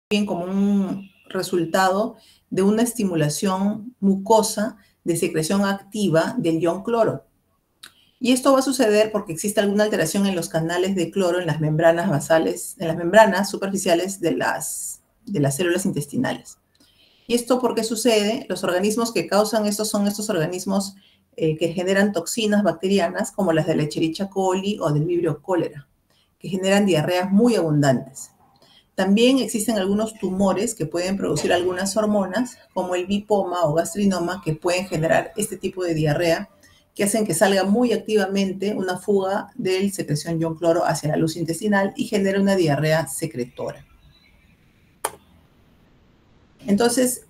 bien como un resultado de una estimulación mucosa de secreción activa del ion cloro. Y esto va a suceder porque existe alguna alteración en los canales de cloro en las membranas basales, en las membranas superficiales de las células intestinales. ¿Y esto por qué sucede? Los organismos que causan esto son estos organismos que generan toxinas bacterianas, como las de la Escherichia coli o del Vibrio cólera, que generan diarreas muy abundantes. También existen algunos tumores que pueden producir algunas hormonas, como el lipoma o gastrinoma, que pueden generar este tipo de diarrea, que hacen que salga muy activamente una fuga de secreción ion cloro hacia la luz intestinal y genera una diarrea secretora. Entonces,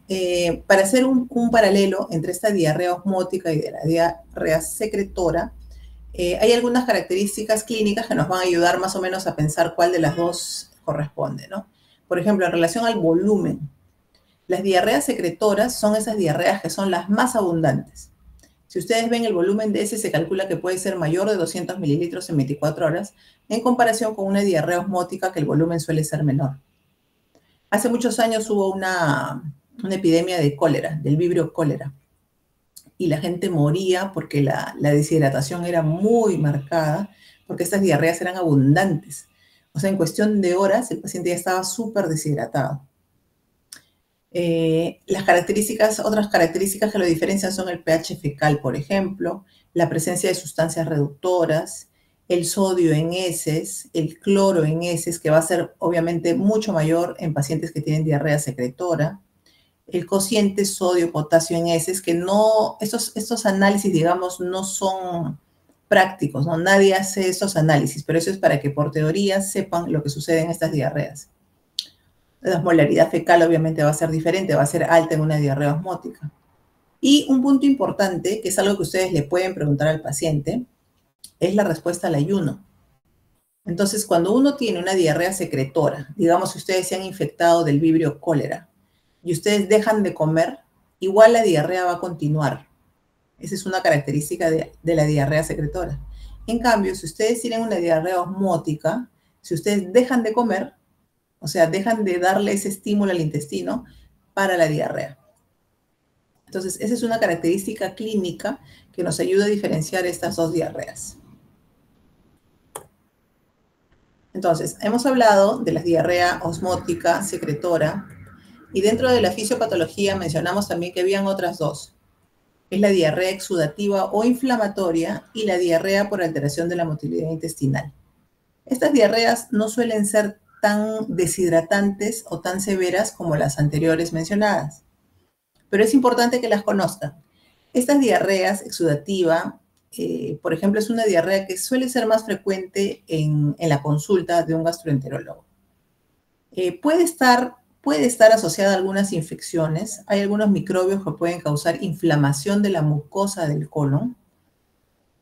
para hacer un paralelo entre esta diarrea osmótica y de la diarrea secretora, hay algunas características clínicas que nos van a ayudar más o menos a pensar cuál de las dos corresponde, ¿no? Por ejemplo, en relación al volumen, las diarreas secretoras son esas diarreas que son las más abundantes. Si ustedes ven el volumen de ese, se calcula que puede ser mayor de 200 mililitros en 24 horas, en comparación con una diarrea osmótica que el volumen suele ser menor. Hace muchos años hubo una epidemia de cólera, del vibrio cólera, y la gente moría porque la deshidratación era muy marcada, porque estas diarreas eran abundantes. O sea, en cuestión de horas, el paciente ya estaba súper deshidratado. Otras características que lo diferencian son el pH fecal, por ejemplo, la presencia de sustancias reductoras, el sodio en heces, el cloro en heces, que va a ser obviamente mucho mayor en pacientes que tienen diarrea secretora, el cociente sodio-potasio en heces, que no, estos análisis, digamos, no son prácticos, ¿no? Nadie hace estos análisis, pero eso es para que por teoría sepan lo que sucede en estas diarreas. La osmolaridad fecal obviamente va a ser diferente, va a ser alta en una diarrea osmótica. Y un punto importante, que es algo que ustedes le pueden preguntar al paciente, es la respuesta al ayuno. Entonces, cuando uno tiene una diarrea secretora, digamos que ustedes se han infectado del vibrio cólera y ustedes dejan de comer, igual la diarrea va a continuar. Esa es una característica de la diarrea secretora. En cambio, si ustedes tienen una diarrea osmótica, si ustedes dejan de comer, o sea, dejan de darle ese estímulo al intestino para la diarrea. Entonces, esa es una característica clínica que nos ayuda a diferenciar estas dos diarreas. Entonces, hemos hablado de la diarrea osmótica, secretora, y dentro de la fisiopatología mencionamos también que habían otras dos. Es la diarrea exudativa o inflamatoria y la diarrea por alteración de la motilidad intestinal. Estas diarreas no suelen ser tan deshidratantes o tan severas como las anteriores mencionadas, pero es importante que las conozcan. Estas diarreas exudativa, por ejemplo, es una diarrea que suele ser más frecuente en la consulta de un gastroenterólogo. Puede estar asociada a algunas infecciones. Hay algunos microbios que pueden causar inflamación de la mucosa del colon.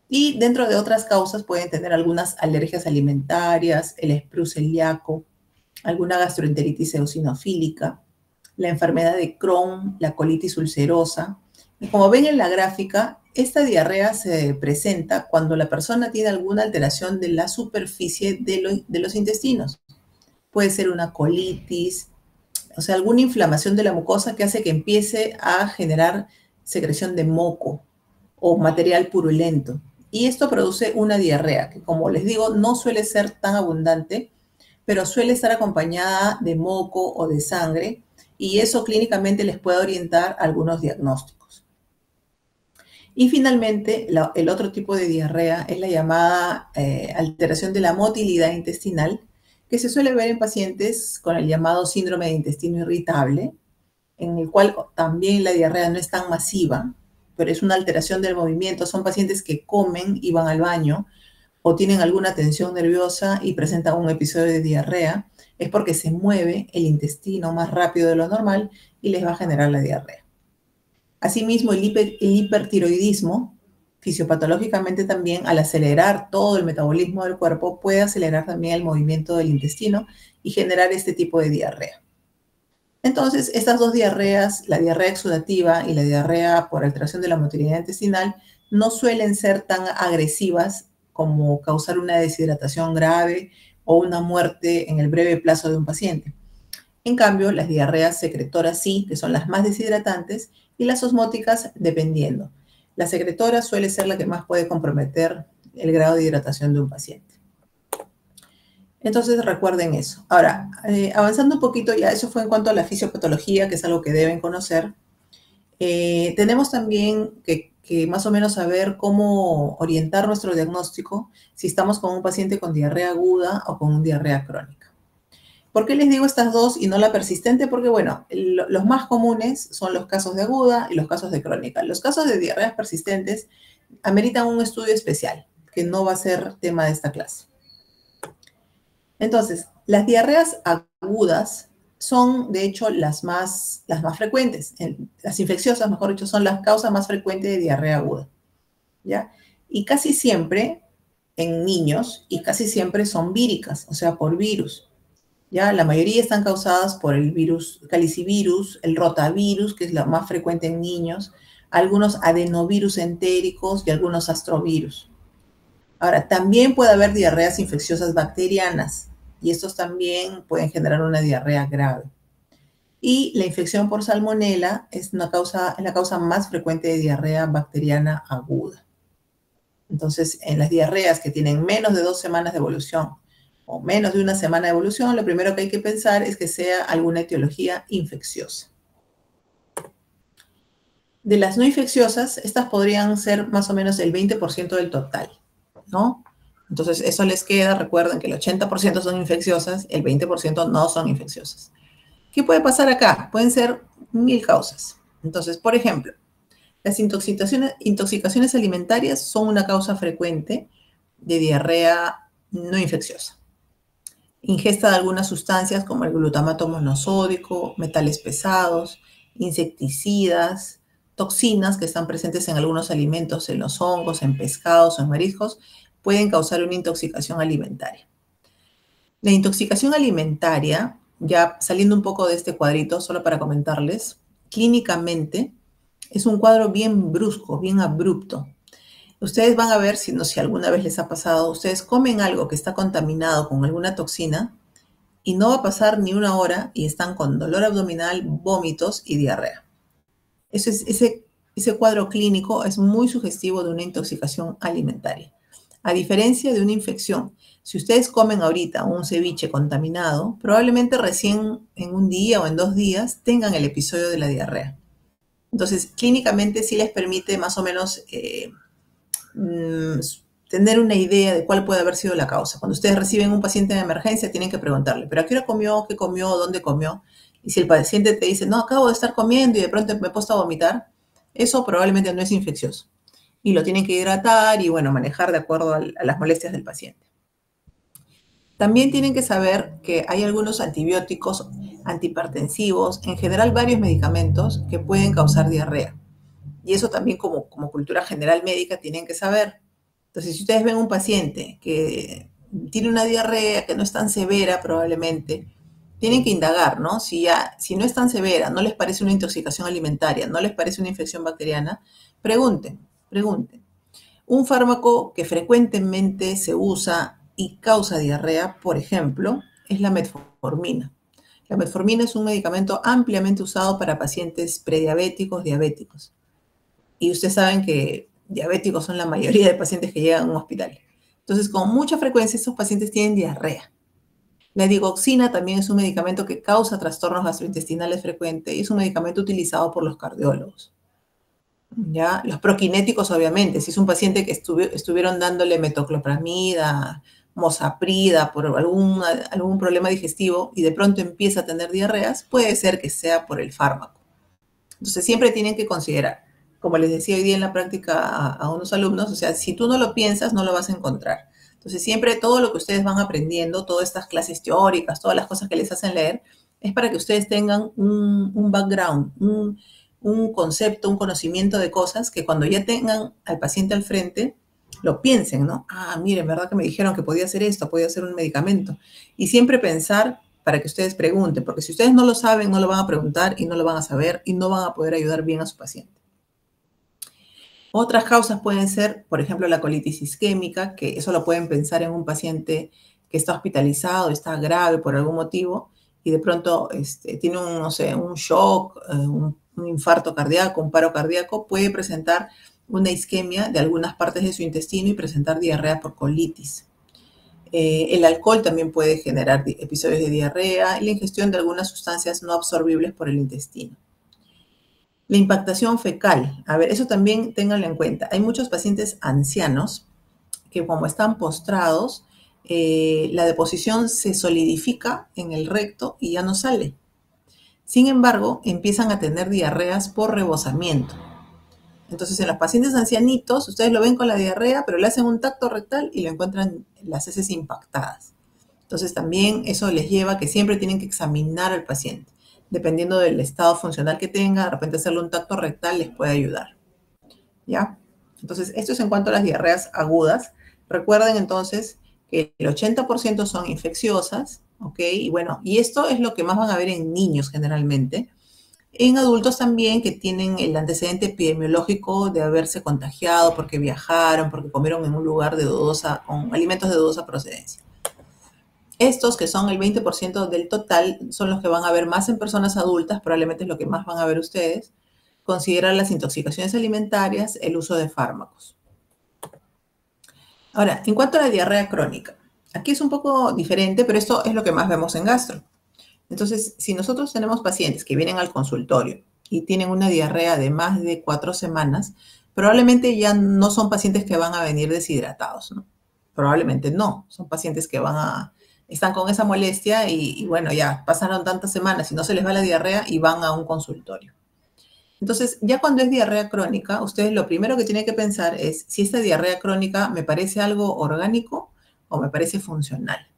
Y dentro de otras causas pueden tener algunas alergias alimentarias, el esprue celíaco, alguna gastroenteritis eosinofílica, la enfermedad de Crohn, la colitis ulcerosa. Y como ven en la gráfica, esta diarrea se presenta cuando la persona tiene alguna alteración de la superficie de los intestinos. Puede ser una colitis, o sea, alguna inflamación de la mucosa que hace que empiece a generar secreción de moco o material purulento. Y esto produce una diarrea, que como les digo, no suele ser tan abundante, pero suele estar acompañada de moco o de sangre, y eso clínicamente les puede orientar a algunos diagnósticos. Y finalmente, el otro tipo de diarrea es la llamada alteración de la motilidad intestinal, que se suele ver en pacientes con el llamado síndrome de intestino irritable, en el cual también la diarrea no es tan masiva, pero es una alteración del movimiento. Son pacientes que comen y van al baño o tienen alguna tensión nerviosa y presentan un episodio de diarrea. Es porque se mueve el intestino más rápido de lo normal y les va a generar la diarrea. Asimismo, el hipertiroidismo, fisiopatológicamente también, al acelerar todo el metabolismo del cuerpo, puede acelerar también el movimiento del intestino y generar este tipo de diarrea. Entonces, estas dos diarreas, la diarrea exudativa y la diarrea por alteración de la motilidad intestinal, no suelen ser tan agresivas como causar una deshidratación grave o una muerte en el breve plazo de un paciente. En cambio, las diarreas secretoras sí, que son las más deshidratantes, y las osmóticas dependiendo. La secretora suele ser la que más puede comprometer el grado de hidratación de un paciente. Entonces recuerden eso. Ahora, avanzando un poquito, ya eso fue en cuanto a la fisiopatología, que es algo que deben conocer. Tenemos también que más o menos saber cómo orientar nuestro diagnóstico si estamos con un paciente con diarrea aguda o con un diarrea crónica. ¿Por qué les digo estas dos y no la persistente? Porque, bueno, los más comunes son los casos de aguda y los casos de crónica. Los casos de diarreas persistentes ameritan un estudio especial, que no va a ser tema de esta clase. Entonces, las diarreas agudas son, de hecho, las más frecuentes. Las infecciosas, mejor dicho, son las causas más frecuentes de diarrea aguda, ¿ya? Y casi siempre en niños, y casi siempre son víricas, o sea, por virus. ¿Ya? La mayoría están causadas por el virus calicivirus, el rotavirus, que es la más frecuente en niños, algunos adenovirus entéricos y algunos astrovirus. Ahora, también puede haber diarreas infecciosas bacterianas y estos también pueden generar una diarrea grave. Y la infección por salmonela es la causa más frecuente de diarrea bacteriana aguda. Entonces, en las diarreas que tienen menos de 2 semanas de evolución o menos de una semana de evolución, lo primero que hay que pensar es que sea alguna etiología infecciosa. De las no infecciosas, estas podrían ser más o menos el 20% del total, ¿no? Entonces, eso les queda, recuerden que el 80% son infecciosas, el 20% no son infecciosas. ¿Qué puede pasar acá? Pueden ser 1000 causas. Entonces, por ejemplo, las intoxicaciones alimentarias son una causa frecuente de diarrea no infecciosa. Ingesta de algunas sustancias como el glutamato monosódico, metales pesados, insecticidas, toxinas que están presentes en algunos alimentos, en los hongos, en pescados o en mariscos, pueden causar una intoxicación alimentaria. La intoxicación alimentaria, ya saliendo un poco de este cuadrito, solo para comentarles, clínicamente es un cuadro bien brusco, bien abrupto. Ustedes van a ver, si alguna vez les ha pasado, ustedes comen algo que está contaminado con alguna toxina y no va a pasar ni una hora y están con dolor abdominal, vómitos y diarrea. Ese cuadro clínico es muy sugestivo de una intoxicación alimentaria. A diferencia de una infección, si ustedes comen ahorita un ceviche contaminado, probablemente recién en un día o en 2 días tengan el episodio de la diarrea. Entonces, clínicamente sí les permite más o menos tener una idea de cuál puede haber sido la causa. Cuando ustedes reciben un paciente en emergencia, tienen que preguntarle, ¿pero a qué hora comió? ¿Qué comió? ¿Dónde comió? Y si el paciente te dice, no, acabo de estar comiendo y de pronto me he puesto a vomitar, eso probablemente no es infeccioso. Y lo tienen que hidratar y, bueno, manejar de acuerdo a las molestias del paciente. También tienen que saber que hay algunos antibióticos, antihipertensivos, en general varios medicamentos que pueden causar diarrea. Y eso también como cultura general médica tienen que saber. Entonces, si ustedes ven un paciente que tiene una diarrea que no es tan severa probablemente, tienen que indagar, ¿no? Si no es tan severa, no les parece una intoxicación alimentaria, no les parece una infección bacteriana, pregunten. Un fármaco que frecuentemente se usa y causa diarrea, por ejemplo, es la metformina. La metformina es un medicamento ampliamente usado para pacientes prediabéticos, diabéticos. Y ustedes saben que diabéticos son la mayoría de pacientes que llegan a un hospital. Entonces, con mucha frecuencia, estos pacientes tienen diarrea. La digoxina también es un medicamento que causa trastornos gastrointestinales frecuentes y es un medicamento utilizado por los cardiólogos. ¿Ya? Los proquinéticos, obviamente, si es un paciente que estuvieron dándole metoclopramida, mosaprida por algún problema digestivo y de pronto empieza a tener diarreas, puede ser que sea por el fármaco. Entonces, siempre tienen que considerar, como les decía hoy día en la práctica a unos alumnos, o sea, si tú no lo piensas, no lo vas a encontrar. Entonces, siempre todo lo que ustedes van aprendiendo, todas estas clases teóricas, todas las cosas que les hacen leer, es para que ustedes tengan un background, un concepto, un conocimiento de cosas que cuando ya tengan al paciente al frente, lo piensen, ¿no? Ah, miren, ¿verdad que me dijeron que podía hacer esto, podía hacer un medicamento? Y siempre pensar para que ustedes pregunten, porque si ustedes no lo saben, no lo van a preguntar y no lo van a saber y no van a poder ayudar bien a su paciente. Otras causas pueden ser, por ejemplo, la colitis isquémica, que eso lo pueden pensar en un paciente que está hospitalizado, está grave por algún motivo, y de pronto tiene un, no sé, un shock, un infarto cardíaco, un paro cardíaco, puede presentar una isquemia de algunas partes de su intestino y presentar diarrea por colitis. El alcohol también puede generar episodios de diarrea y la ingestión de algunas sustancias no absorbibles por el intestino. La impactación fecal, a ver, eso también ténganlo en cuenta. Hay muchos pacientes ancianos que como están postrados, la deposición se solidifica en el recto y ya no sale. Sin embargo, empiezan a tener diarreas por rebosamiento. Entonces, en los pacientes ancianitos, ustedes lo ven con la diarrea, pero le hacen un tacto rectal y lo encuentran las heces impactadas. Entonces, también eso les lleva a que siempre tienen que examinar al paciente. Dependiendo del estado funcional que tenga, de repente hacerle un tacto rectal les puede ayudar. ¿Ya? Entonces, esto es en cuanto a las diarreas agudas. Recuerden entonces que el 80% son infecciosas, ¿ok? Y bueno, y esto es lo que más van a ver en niños generalmente. En adultos también que tienen el antecedente epidemiológico de haberse contagiado porque viajaron, porque comieron en un lugar de dudosa, con alimentos de dudosa procedencia. Estos, que son el 20% del total, son los que van a ver más en personas adultas, probablemente es lo que más van a ver ustedes. Considerar las intoxicaciones alimentarias, el uso de fármacos. Ahora, en cuanto a la diarrea crónica, aquí es un poco diferente, pero esto es lo que más vemos en gastro. Entonces, si nosotros tenemos pacientes que vienen al consultorio y tienen una diarrea de más de 4 semanas, probablemente ya no son pacientes que van a venir deshidratados, ¿no? Probablemente no, son pacientes que están con esa molestia y bueno, ya pasaron tantas semanas y no se les va la diarrea y van a un consultorio. Entonces, ya cuando es diarrea crónica, ustedes lo primero que tienen que pensar es si esta diarrea crónica me parece algo orgánico o me parece funcional.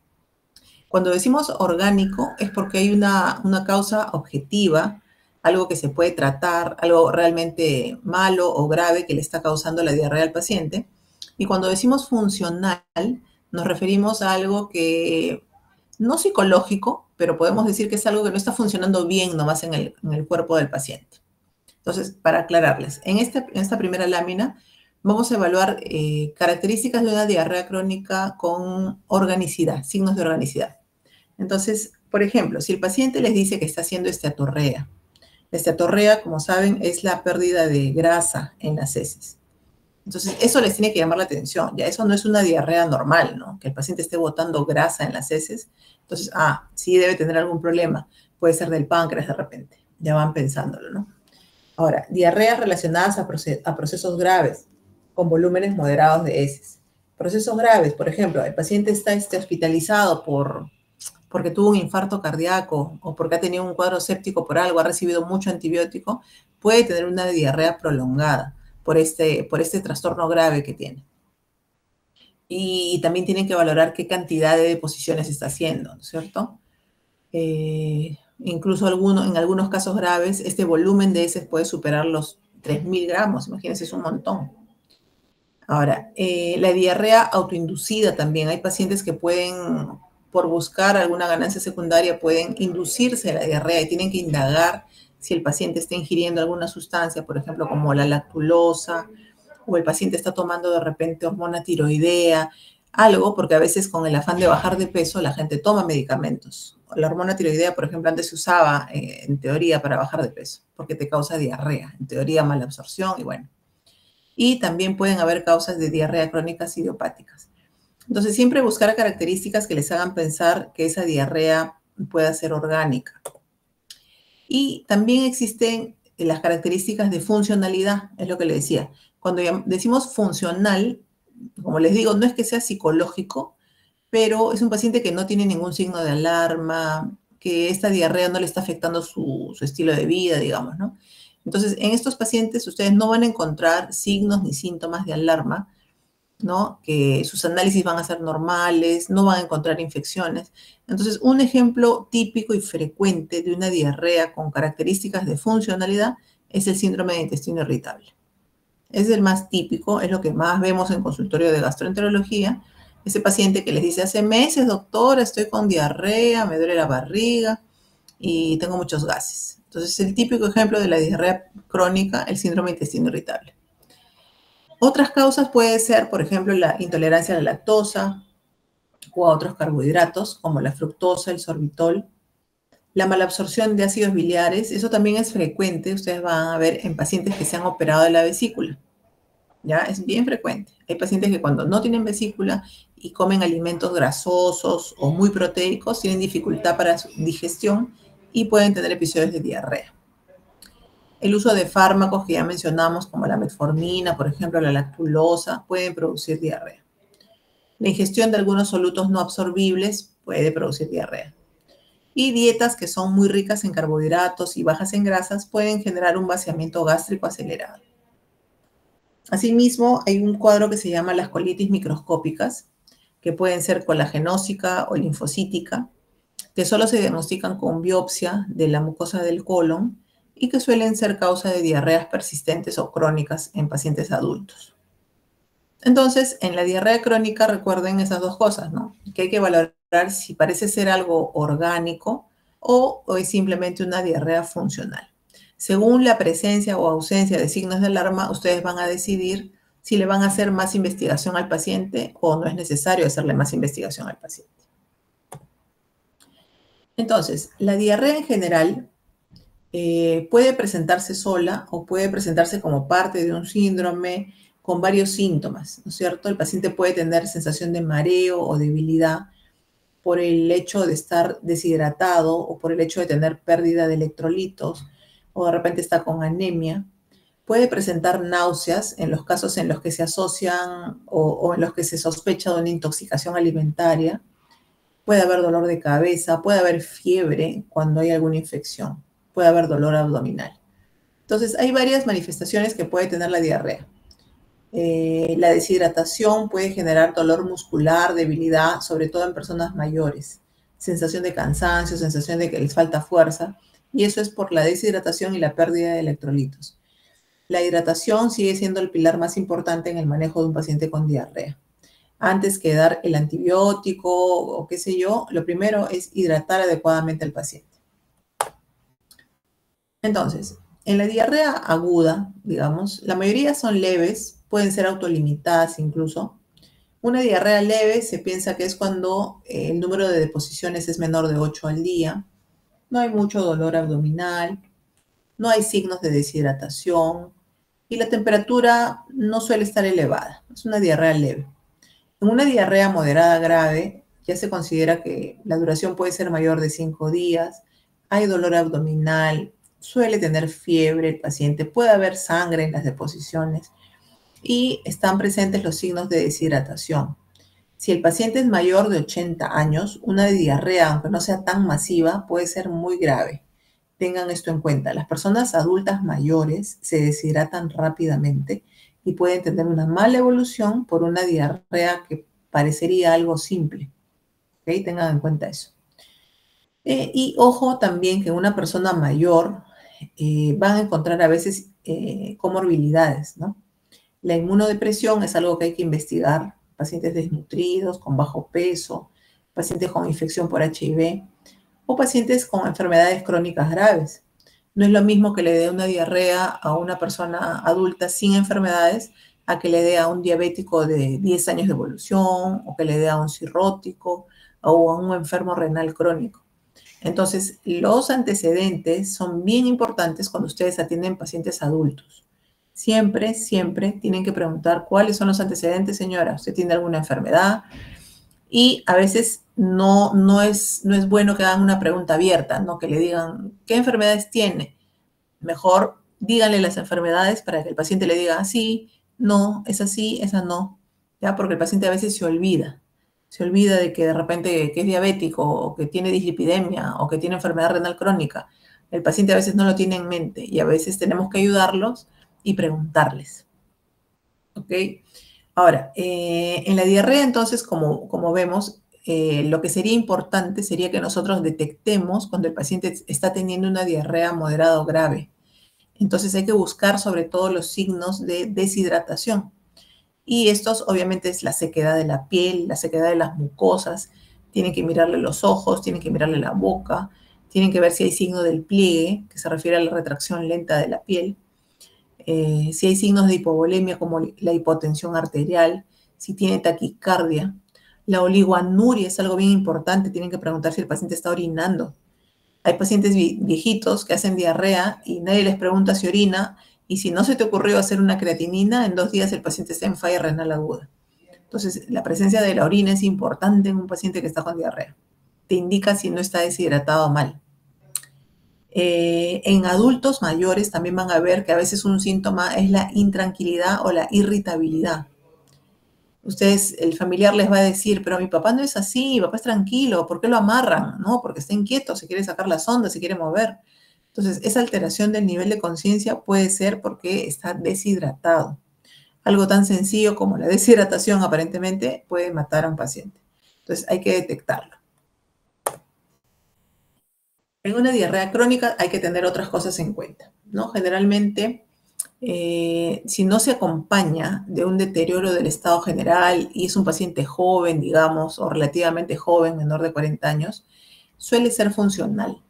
Cuando decimos orgánico es porque hay una causa objetiva, algo que se puede tratar, algo realmente malo o grave que le está causando la diarrea al paciente. Y cuando decimos funcional, nos referimos a algo que no psicológico, pero podemos decir que es algo que no está funcionando bien nomás en el cuerpo del paciente. Entonces, para aclararles, en esta primera lámina vamos a evaluar características de una diarrea crónica con organicidad, signos de organicidad. Entonces, por ejemplo, si el paciente les dice que está haciendo esteatorrea, la esteatorrea, como saben, es la pérdida de grasa en las heces. Entonces, eso les tiene que llamar la atención. Ya eso no es una diarrea normal, ¿no? Que el paciente esté botando grasa en las heces. Entonces, sí debe tener algún problema. Puede ser del páncreas de repente. Ya van pensándolo, ¿no? Ahora, diarreas relacionadas a procesos graves, con volúmenes moderados de heces. Procesos graves, por ejemplo, el paciente está hospitalizado porque tuvo un infarto cardíaco o porque ha tenido un cuadro séptico por algo, ha recibido mucho antibiótico, puede tener una diarrea prolongada por este trastorno grave que tiene. Y también tienen que valorar qué cantidad de deposiciones está haciendo, ¿no es cierto? Incluso en algunos casos graves, este volumen de heces puede superar los 3.000 gramos, imagínense, es un montón. Ahora, la diarrea autoinducida también. Hay pacientes que pueden, por buscar alguna ganancia secundaria, pueden inducirse la diarrea y tienen que indagar si el paciente está ingiriendo alguna sustancia, por ejemplo, como la lactulosa, o el paciente está tomando de repente hormona tiroidea, algo, porque a veces con el afán de bajar de peso la gente toma medicamentos. La hormona tiroidea, por ejemplo, antes se usaba en teoría para bajar de peso, porque te causa diarrea, en teoría mala absorción y bueno. Y también pueden haber causas de diarrea crónicas idiopáticas. Entonces, siempre buscar características que les hagan pensar que esa diarrea pueda ser orgánica. Y también existen las características de funcionalidad, es lo que les decía. Cuando decimos funcional, como les digo, no es que sea psicológico, pero es un paciente que no tiene ningún signo de alarma, que esta diarrea no le está afectando su estilo de vida, digamos, ¿no? Entonces, en estos pacientes ustedes no van a encontrar signos ni síntomas de alarma, ¿no? Que sus análisis van a ser normales, no van a encontrar infecciones. Entonces, un ejemplo típico y frecuente de una diarrea con características de funcionalidad es el síndrome de intestino irritable. Es el más típico, es lo que más vemos en consultorio de gastroenterología. Ese paciente que les dice, hace meses, doctora, estoy con diarrea, me duele la barriga y tengo muchos gases. Entonces, el típico ejemplo de la diarrea crónica, el síndrome de intestino irritable. Otras causas puede ser, por ejemplo, la intolerancia a la lactosa o a otros carbohidratos, como la fructosa, el sorbitol. La malabsorción de ácidos biliares, eso también es frecuente, ustedes van a ver en pacientes que se han operado de la vesícula. ¿Ya? Es bien frecuente. Hay pacientes que cuando no tienen vesícula y comen alimentos grasosos o muy proteicos, tienen dificultad para su digestión y pueden tener episodios de diarrea. El uso de fármacos que ya mencionamos, como la metformina, por ejemplo, la lactulosa, pueden producir diarrea. La ingestión de algunos solutos no absorbibles puede producir diarrea. Y dietas que son muy ricas en carbohidratos y bajas en grasas pueden generar un vaciamiento gástrico acelerado. Asimismo, hay un cuadro que se llama las colitis microscópicas, que pueden ser colagenósica o linfocítica, que solo se diagnostican con biopsia de la mucosa del colon y que suelen ser causa de diarreas persistentes o crónicas en pacientes adultos. Entonces, en la diarrea crónica recuerden esas dos cosas, ¿no? Que hay que valorar si parece ser algo orgánico o es simplemente una diarrea funcional. Según la presencia o ausencia de signos de alarma, ustedes van a decidir si le van a hacer más investigación al paciente o no es necesario hacerle más investigación al paciente. Entonces, la diarrea en general puede presentarse sola o puede presentarse como parte de un síndrome con varios síntomas, ¿no es cierto? El paciente puede tener sensación de mareo o debilidad por el hecho de estar deshidratado o por el hecho de tener pérdida de electrolitos o de repente está con anemia. Puede presentar náuseas en los casos en los que se asocian o en los que se sospecha de una intoxicación alimentaria. Puede haber dolor de cabeza, puede haber fiebre cuando hay alguna infección, puede haber dolor abdominal. Entonces, hay varias manifestaciones que puede tener la diarrea. La deshidratación puede generar dolor muscular, debilidad, sobre todo en personas mayores, sensación de cansancio, sensación de que les falta fuerza, y eso es por la deshidratación y la pérdida de electrolitos. La hidratación sigue siendo el pilar más importante en el manejo de un paciente con diarrea. Antes que dar el antibiótico o qué sé yo, lo primero es hidratar adecuadamente al paciente. Entonces, en la diarrea aguda, digamos, la mayoría son leves, pueden ser autolimitadas incluso. Una diarrea leve se piensa que es cuando el número de deposiciones es menor de 8 al día, no hay mucho dolor abdominal, no hay signos de deshidratación y la temperatura no suele estar elevada. Es una diarrea leve. En una diarrea moderada grave, ya se considera que la duración puede ser mayor de 5 días, hay dolor abdominal, suele tener fiebre el paciente, puede haber sangre en las deposiciones y están presentes los signos de deshidratación. Si el paciente es mayor de 80 años, una diarrea, aunque no sea tan masiva, puede ser muy grave. Tengan esto en cuenta. Las personas adultas mayores se deshidratan rápidamente y pueden tener una mala evolución por una diarrea que parecería algo simple. ¿Ok? Tengan en cuenta eso. Y ojo también que una persona mayor van a encontrar a veces comorbilidades, ¿no? La inmunodepresión es algo que hay que investigar. Pacientes desnutridos, con bajo peso, pacientes con infección por HIV o pacientes con enfermedades crónicas graves. No es lo mismo que le dé una diarrea a una persona adulta sin enfermedades a que le dé a un diabético de 10 años de evolución o que le dé a un cirrótico o a un enfermo renal crónico. Entonces, los antecedentes son bien importantes cuando ustedes atienden pacientes adultos. Siempre, siempre tienen que preguntar cuáles son los antecedentes, señora. ¿Usted tiene alguna enfermedad? Y a veces no es bueno que hagan una pregunta abierta, ¿no? Que le digan, ¿qué enfermedades tiene? Mejor díganle las enfermedades para que el paciente le diga, sí, no, es así, esa no. ¿Ya? Porque el paciente a veces se olvida. Se olvida de que de repente que es diabético o que tiene dislipidemia o que tiene enfermedad renal crónica. El paciente a veces no lo tiene en mente y a veces tenemos que ayudarlos y preguntarles. ¿Ok? Ahora, en la diarrea, entonces, como vemos, lo que sería importante sería que nosotros detectemos cuando el paciente está teniendo una diarrea moderada o grave. Entonces hay que buscar sobre todo los signos de deshidratación. Y estos obviamente es la sequedad de la piel, la sequedad de las mucosas. Tienen que mirarle los ojos, tienen que mirarle la boca, tienen que ver si hay signo del pliegue, que se refiere a la retracción lenta de la piel. Si hay signos de hipovolemia como la hipotensión arterial, si tiene taquicardia. La oliguanuria es algo bien importante, tienen que preguntar si el paciente está orinando. Hay pacientes viejitos que hacen diarrea y nadie les pregunta si orina, y si no se te ocurrió hacer una creatinina, en 2 días el paciente está en falla renal aguda. Entonces, la presencia de la orina es importante en un paciente que está con diarrea. Te indica si no está deshidratado mal. En adultos mayores también van a ver que a veces un síntoma es la intranquilidad o la irritabilidad. Ustedes, el familiar les va a decir, pero mi papá no es así, mi papá es tranquilo, ¿por qué lo amarran? No, porque está inquieto, se quiere sacar la sonda, se quiere mover. Entonces, esa alteración del nivel de conciencia puede ser porque está deshidratado. Algo tan sencillo como la deshidratación aparentemente puede matar a un paciente. Entonces, hay que detectarlo. En una diarrea crónica hay que tener otras cosas en cuenta, ¿no? Generalmente, si no se acompaña de un deterioro del estado general y es un paciente joven, digamos, o relativamente joven, menor de 40 años, suele ser funcional.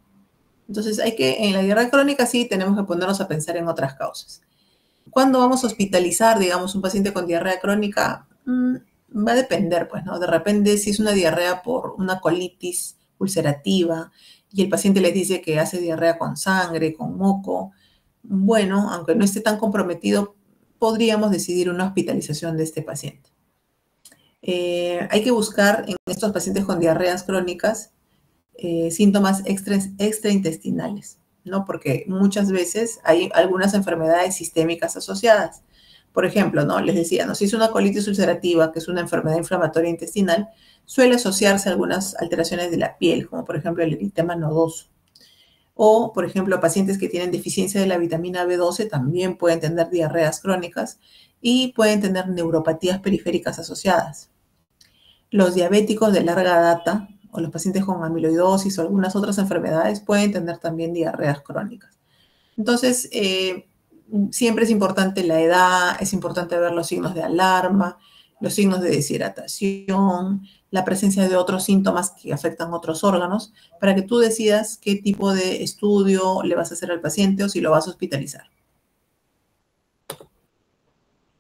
Entonces, en la diarrea crónica sí tenemos que ponernos a pensar en otras causas. ¿Cuándo vamos a hospitalizar, digamos, un paciente con diarrea crónica? Va a depender, pues, ¿no? De repente, si es una diarrea por una colitis ulcerativa y el paciente les dice que hace diarrea con sangre, con moco, bueno, aunque no esté tan comprometido, podríamos decidir una hospitalización de este paciente. Hay que buscar en estos pacientes con diarreas crónicas síntomas extraintestinales, ¿no? Porque muchas veces hay algunas enfermedades sistémicas asociadas. Por ejemplo, ¿no? Les decía, ¿no? Si es una colitis ulcerativa, que es una enfermedad inflamatoria intestinal, suele asociarse a algunas alteraciones de la piel, como por ejemplo el eritema nodoso. O, por ejemplo, pacientes que tienen deficiencia de la vitamina B12 también pueden tener diarreas crónicas y pueden tener neuropatías periféricas asociadas. Los diabéticos de larga data o los pacientes con amiloidosis o algunas otras enfermedades pueden tener también diarreas crónicas. Entonces, siempre es importante la edad, es importante ver los signos de alarma, los signos de deshidratación, la presencia de otros síntomas que afectan otros órganos, para que tú decidas qué tipo de estudio le vas a hacer al paciente o si lo vas a hospitalizar.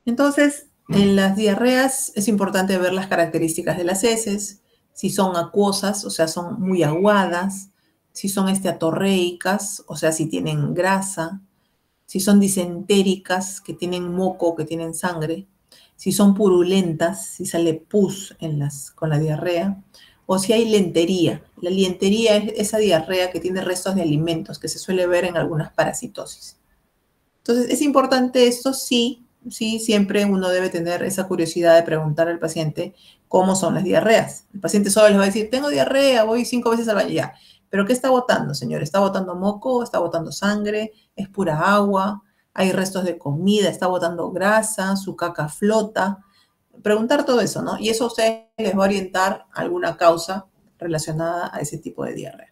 Entonces, en las diarreas es importante ver las características de las heces, si son acuosas, o sea, son muy aguadas, si son atorreicas, o sea, si tienen grasa, si son disentéricas, que tienen moco, que tienen sangre, si son purulentas, si sale pus con la diarrea, o si hay lentería. La lientería es esa diarrea que tiene restos de alimentos, que se suele ver en algunas parasitosis. Entonces, es importante esto, sí, sí, siempre uno debe tener esa curiosidad de preguntar al paciente cómo son las diarreas. El paciente solo les va a decir, tengo diarrea, voy 5 veces al baño ya. ¿Pero qué está botando, señor? ¿Está botando moco? ¿Está botando sangre? ¿Es pura agua? ¿Hay restos de comida? ¿Está botando grasa? ¿Su caca flota? Preguntar todo eso, ¿no? Y eso a ustedes les va a orientar a alguna causa relacionada a ese tipo de diarrea.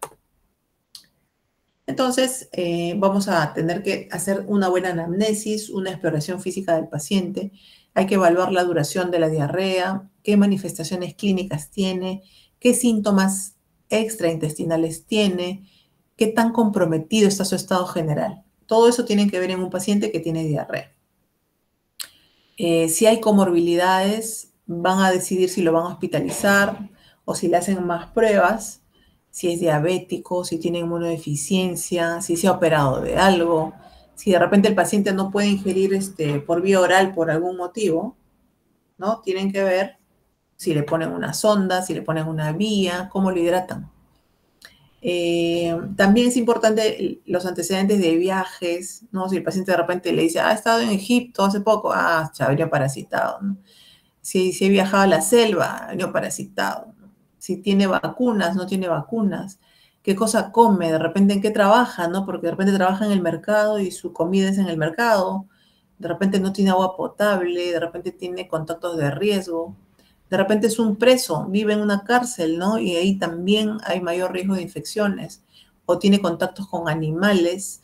Entonces, vamos a tener que hacer una buena anamnesis, una exploración física del paciente. Hay que evaluar la duración de la diarrea, qué manifestaciones clínicas tiene, qué síntomas extraintestinales tiene, qué tan comprometido está su estado general. Todo eso tiene que ver en un paciente que tiene diarrea. Si hay comorbilidades, van a decidir si lo van a hospitalizar o si le hacen más pruebas, si es diabético, si tiene inmunodeficiencia, si se ha operado de algo, si de repente el paciente no puede ingerir por vía oral por algún motivo, ¿no? Tienen que ver si le ponen una sonda, si le ponen una vía, cómo lo hidratan. También es importante los antecedentes de viajes, ¿no? Si el paciente de repente le dice, ha estado en Egipto hace poco, se venido parasitado, ¿no? Si he viajado a la selva, ha venido parasitado, ¿no? Si tiene vacunas, no tiene vacunas, qué cosa come, de repente en qué trabaja, ¿no? Porque de repente trabaja en el mercado y su comida es en el mercado, de repente no tiene agua potable, de repente tiene contactos de riesgo. De repente es un preso, vive en una cárcel, ¿no? Y ahí también hay mayor riesgo de infecciones. O tiene contactos con animales,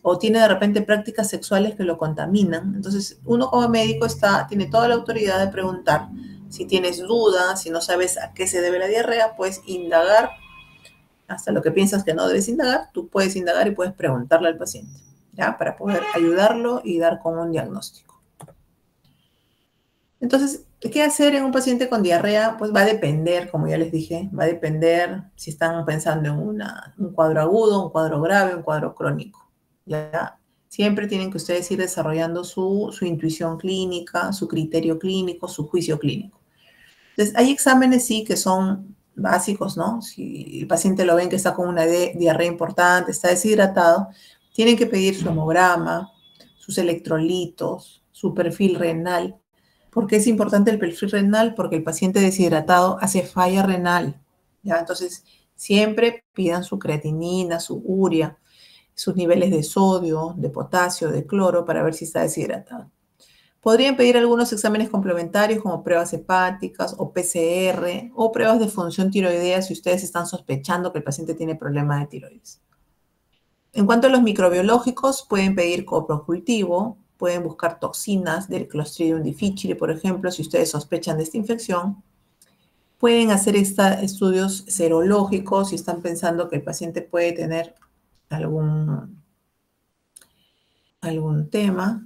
o tiene de repente prácticas sexuales que lo contaminan. Entonces, uno como médico tiene toda la autoridad de preguntar. Si tienes dudas, si no sabes a qué se debe la diarrea, puedes indagar hasta lo que piensas que no debes indagar. Tú puedes indagar y puedes preguntarle al paciente, ¿ya? Para poder ayudarlo y dar con un diagnóstico. Entonces, ¿qué hacer en un paciente con diarrea? Pues va a depender, como ya les dije, va a depender si están pensando en un cuadro agudo, un cuadro grave, un cuadro crónico. ¿Ya? Siempre tienen que ustedes ir desarrollando su intuición clínica, su criterio clínico, su juicio clínico. Entonces, hay exámenes sí que son básicos, ¿no? Si el paciente lo ven que está con una diarrea importante, está deshidratado, tienen que pedir su hemograma, sus electrolitos, su perfil renal. ¿Por qué es importante el perfil renal? Porque el paciente deshidratado hace falla renal, ¿ya? Entonces, siempre pidan su creatinina, su urea, sus niveles de sodio, de potasio, de cloro, para ver si está deshidratado. Podrían pedir algunos exámenes complementarios como pruebas hepáticas o PCR o pruebas de función tiroidea si ustedes están sospechando que el paciente tiene problemas de tiroides. En cuanto a los microbiológicos, pueden pedir coprocultivo, pueden buscar toxinas del Clostridium difficile, por ejemplo, si ustedes sospechan de esta infección. Pueden hacer estudios serológicos si están pensando que el paciente puede tener algún tema.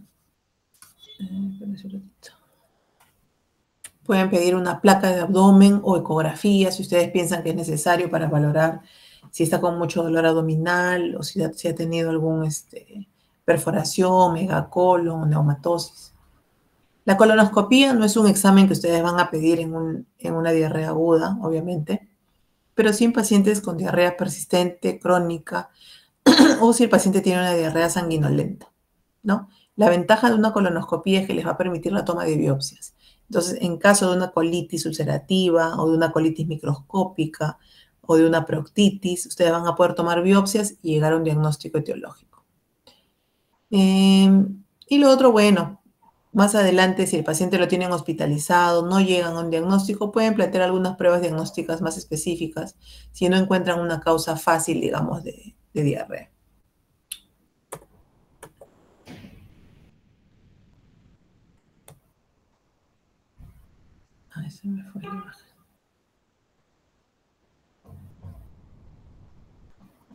Pueden pedir una placa de abdomen o ecografía si ustedes piensan que es necesario para valorar si está con mucho dolor abdominal o si ha tenido algún perforación, megacolon, neumatosis. La colonoscopía no es un examen que ustedes van a pedir en una diarrea aguda, obviamente, pero sí en pacientes con diarrea persistente, crónica, o si el paciente tiene una diarrea sanguinolenta, ¿no? La ventaja de una colonoscopía es que les va a permitir la toma de biopsias. Entonces, en caso de una colitis ulcerativa o de una colitis microscópica o de una proctitis, ustedes van a poder tomar biopsias y llegar a un diagnóstico etiológico. Y lo otro, bueno, más adelante, si el paciente lo tienen hospitalizado, no llegan a un diagnóstico, pueden plantear algunas pruebas diagnósticas más específicas si no encuentran una causa fácil, digamos, de diarrea. Ay, se me fue la imagen.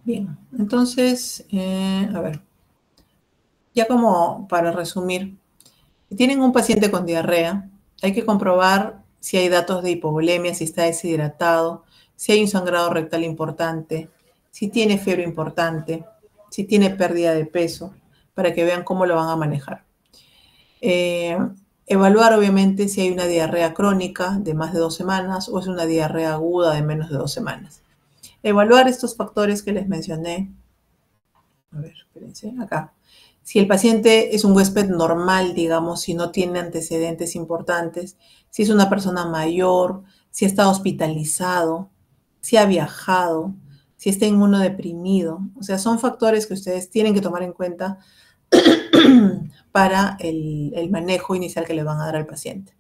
Bien, entonces, a ver, ya como para resumir, si tienen un paciente con diarrea, hay que comprobar si hay datos de hipovolemia, si está deshidratado, si hay un sangrado rectal importante, si tiene fiebre importante, si tiene pérdida de peso, para que vean cómo lo van a manejar. Evaluar, obviamente, si hay una diarrea crónica de más de 2 semanas o es una diarrea aguda de menos de 2 semanas. Evaluar estos factores que les mencioné. A ver, espérense, acá. Si el paciente es un huésped normal, digamos, si no tiene antecedentes importantes, si es una persona mayor, si está hospitalizado, si ha viajado, si está inmunodeprimido. O sea, son factores que ustedes tienen que tomar en cuenta para el manejo inicial que le van a dar al paciente.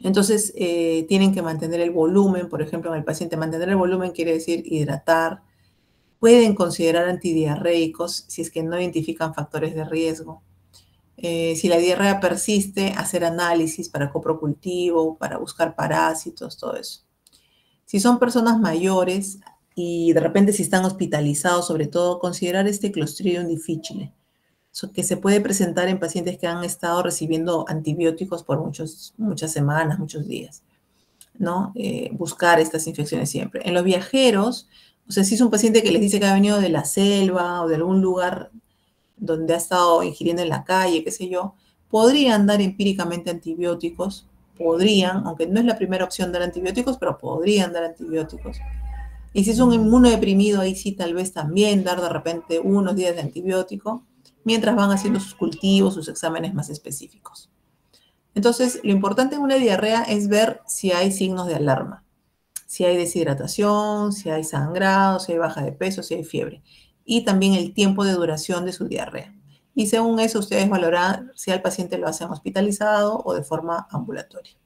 Entonces, tienen que mantener el volumen, por ejemplo, en el paciente mantener el volumen quiere decir hidratar. Pueden considerar antidiarreicos si es que no identifican factores de riesgo. Si la diarrea persiste, hacer análisis para coprocultivo, para buscar parásitos, todo eso. Si son personas mayores y de repente si están hospitalizados, sobre todo, considerar este Clostridium difficile, que se puede presentar en pacientes que han estado recibiendo antibióticos por muchas semanas, muchos días, ¿no? Buscar estas infecciones siempre. En los viajeros, o sea, si es un paciente que les dice que ha venido de la selva o de algún lugar donde ha estado ingiriendo en la calle, qué sé yo, podrían dar empíricamente antibióticos, podrían, aunque no es la primera opción dar antibióticos, pero podrían dar antibióticos. Y si es un inmunodeprimido, ahí sí tal vez también dar de repente unos días de antibiótico, mientras van haciendo sus cultivos, sus exámenes más específicos. Entonces, lo importante en una diarrea es ver si hay signos de alarma, si hay deshidratación, si hay sangrado, si hay baja de peso, si hay fiebre, y también el tiempo de duración de su diarrea. Y según eso, ustedes valorarán si al paciente lo hacen hospitalizado o de forma ambulatoria.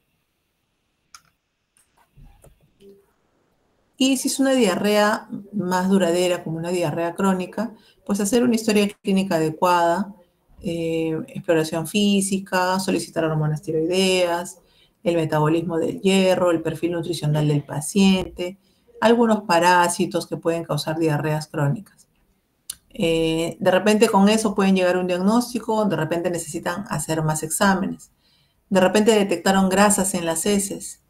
Y si es una diarrea más duradera, como una diarrea crónica, pues hacer una historia clínica adecuada, exploración física, solicitar hormonas tiroideas, el metabolismo del hierro, el perfil nutricional del paciente, algunos parásitos que pueden causar diarreas crónicas. De repente con eso pueden llegar a un diagnóstico, de repente necesitan hacer más exámenes. De repente detectaron grasas en las heces.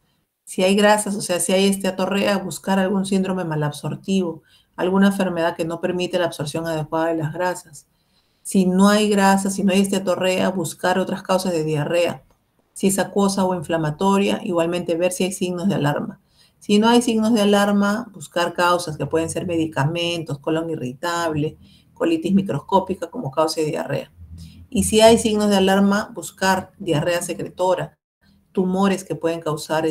Si hay grasas, o sea, si hay atorrea, buscar algún síndrome malabsortivo, alguna enfermedad que no permite la absorción adecuada de las grasas. Si no hay grasa, si no hay atorrea, buscar otras causas de diarrea. Si es acuosa o inflamatoria, igualmente ver si hay signos de alarma. Si no hay signos de alarma, buscar causas que pueden ser medicamentos, colon irritable, colitis microscópica como causa de diarrea. Y si hay signos de alarma, buscar diarrea secretora, tumores que pueden causar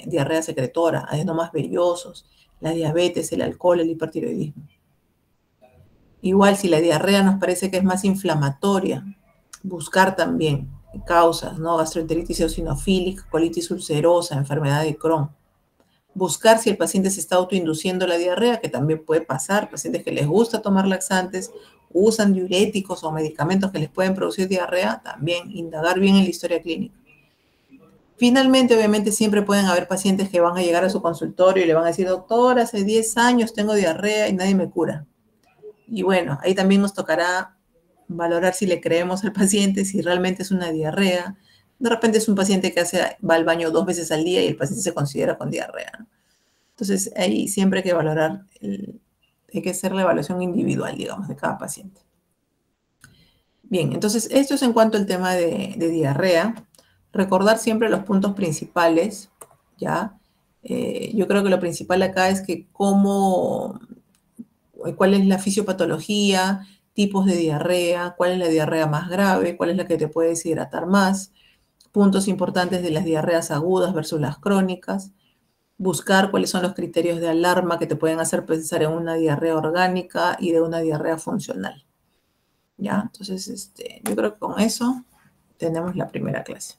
diarrea secretora, adenomas vellosos, la diabetes, el alcohol, el hipertiroidismo. Igual si la diarrea nos parece que es más inflamatoria, buscar también causas, ¿no? Gastroenteritis eosinofílica, colitis ulcerosa, enfermedad de Crohn. Buscar si el paciente se está autoinduciendo la diarrea, que también puede pasar, pacientes que les gusta tomar laxantes, usan diuréticos o medicamentos que les pueden producir diarrea, también indagar bien en la historia clínica. Finalmente, obviamente, siempre pueden haber pacientes que van a llegar a su consultorio y le van a decir, doctor, hace 10 años tengo diarrea y nadie me cura. Y bueno, ahí también nos tocará valorar si le creemos al paciente, si realmente es una diarrea. De repente es un paciente que va al baño 2 veces al día y el paciente se considera con diarrea, ¿no? Entonces, ahí siempre hay que valorar, hay que hacer la evaluación individual, digamos, de cada paciente. Bien, entonces esto es en cuanto al tema de diarrea. Recordar siempre los puntos principales, ¿ya? Yo creo que lo principal acá es que cuál es la fisiopatología, tipos de diarrea, cuál es la diarrea más grave, cuál es la que te puede deshidratar más, puntos importantes de las diarreas agudas versus las crónicas, buscar cuáles son los criterios de alarma que te pueden hacer pensar en una diarrea orgánica y de una diarrea funcional. ¿Ya? Entonces, yo creo que con eso tenemos la primera clase.